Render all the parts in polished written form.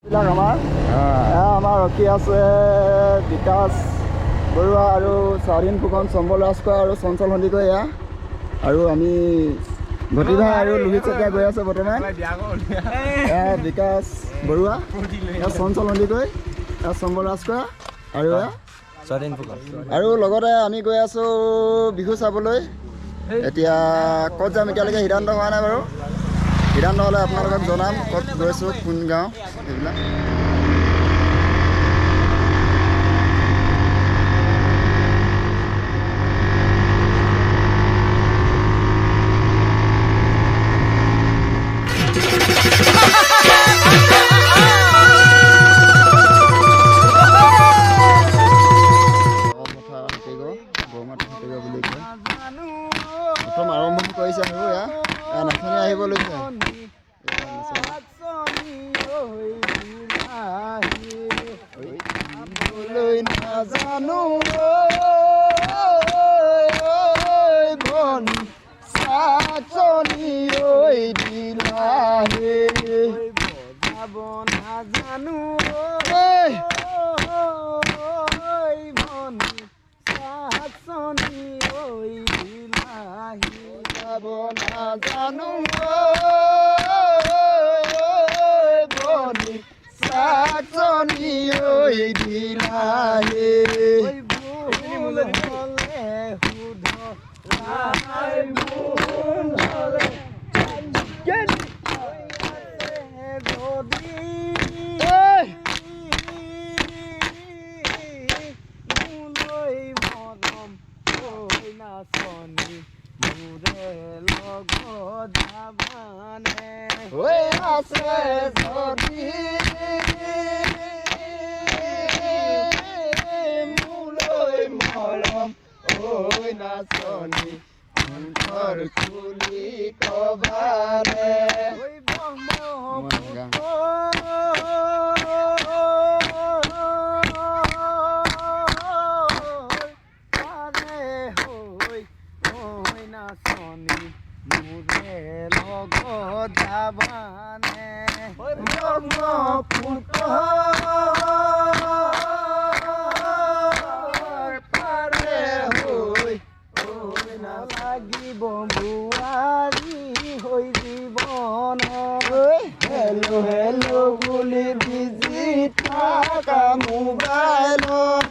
আমাৰ ৰখি আছে বিকাশ বৰুৱা আৰু স্বাধীন ফুকন চম্বল ৰাজখোৱা আৰু চঞ্চল সন্দিকৈ এয়া আৰু আমি ভতিভা আৰু লোহিত চেতিয়া গৈ আছে বৰ্তমান বিকাশ বৰুৱা চঞ্চল সন্দিকৈ চম্বল ৰাজখোৱা আৰু স্বাধীন ফুকন আৰু লগতে আমি গৈ আছোঁ বিহু চাবলৈ এতিয়া ক'ত যাম এতিয়ালৈকে সিদ্ধান্ত হোৱা নাই বাৰু সিদ্ধান্ত হ'লে আপোনালোকক জনাম ক'ত গৈছোঁ কোন গাঁও এইবিলাক প্ৰথম আৰম্ভ কৰিছে আৰু এয়া নাচনি আহিব লৈছে নাজানো চাচনি ঐ দিলাহে বজাব নাজানো ভনী চাচনি ঐ দিলাহে যাব নাজানো ভনী চাচনি ঐ দিলাহে নাচনি মুঠৰ খুলি কবাৰে নাচনি মোৰে লগত যাবানে লাগিব বোৱাৰী হৈ জীৱন হেল্ল' হেল্ল' বুলি বিজি থকা মোবাইলত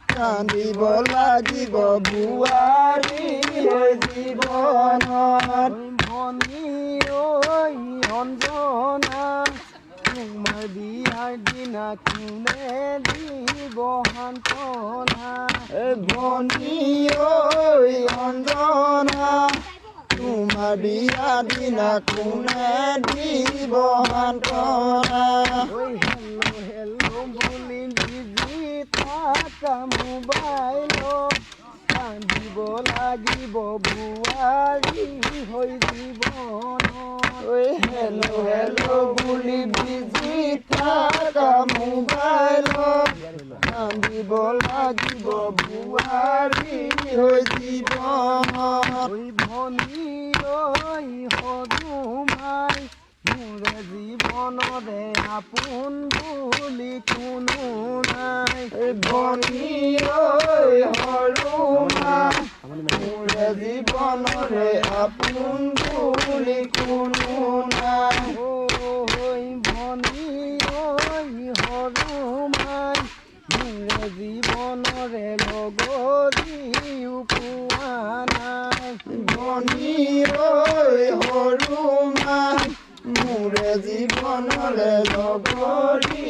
কান্দিব লাগিব বোৱাৰী হৈ জীৱনত ভনী ঐ অঞ্জনা তোমাৰ বিয়াৰ দিনা কোনে দিব সান্তনা ভনী ঐ অঞ্জনা তোমাৰ বিয়াৰ দিনা কোনে দিব সান্তনা হেল্ল' হেল্ল' বুলি বিজি থকা মোবাইলত কান্দিব লাগিব বোৱাৰী হৈ জীৱনত হেল্ল' হেল্ল' বুলি বিজি থকা মোবাইলত কান্দিব লাগিব বোৱাৰী হৈ জীৱনত ভনী ঐ সদুমাই মোৰে জীৱনৰে আপোন বুলি কোনো নাই ভনী ঐ সৰুমাই মোৰে জীৱনৰে আপোন বুলি কোনো নাই ভনী ঐ সৰুমাই মোৰে জীৱনৰে লগৰীও পোৱা নাই ভনী ঐ সৰুমাই মোৰে জীৱনৰে লগৰী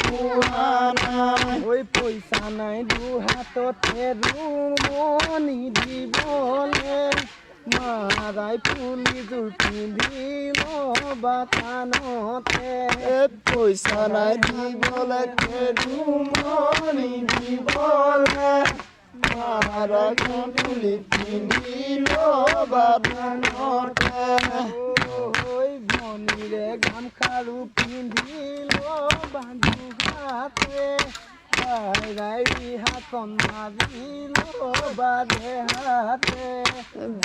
পোৱা নাই পইচা নাই দুহাততে ৰুমনি দিবলে মাৰাই ফুলিযোৰ পিন্ধি ল'বা থানতে পইচা নাই দিবলে ৰুমনি দিবলে মাৰাই ফুলি পিন্ধি ল'বা থানতে ভনীৰে গামখাৰু পিন্ধি ল'বা দুহাতে বাইৰাই ৰিহাখন মাৰি ল'বা দেহাতে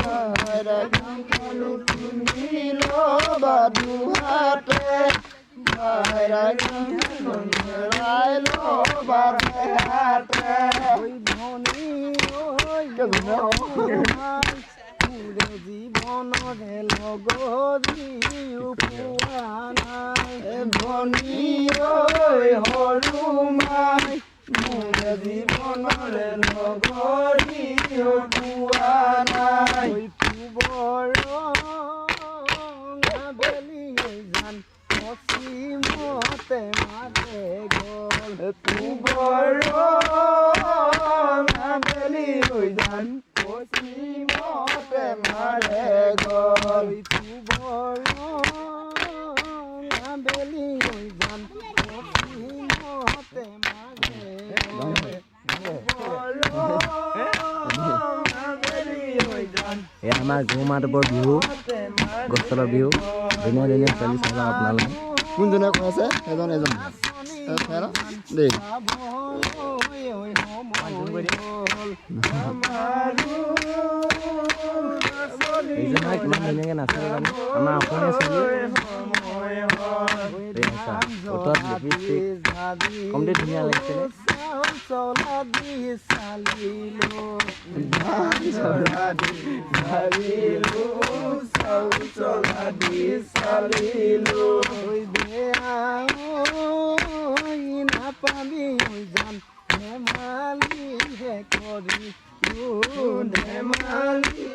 বাইৰাই গামখাৰু পিন্ধি ল'বা দুহাতে জীৱনৰে লগৰী পোৱা নাই ভনী সৰু মাই মোৰ জীৱনৰে লগৰী পোৱা নাই পুবৰ বেলি জান পশ্চিমতে মাৰে গ'ল পুবৰ বেলি জান পশ্চিমতে মাৰে গ'ল পুবৰ বেলি জান পশ্চিমতে মাৰে এয়া আমাৰ গৌমাধৱৰ বিহু গছতলৰ বিহু ধুনীয়া ধুনীয়া ছোৱালী চাব আপোনালোকে কোনজনে কৈ আছে এজন দেই এইজনে কিমান ধুনীয়াকৈ নাচিব জানো আমাৰ অসমীয়া ছোৱালী কমতে ধুনীয়া লাগিছিলে নাপাবি জান ধেমালিহে কৰি ধেমালি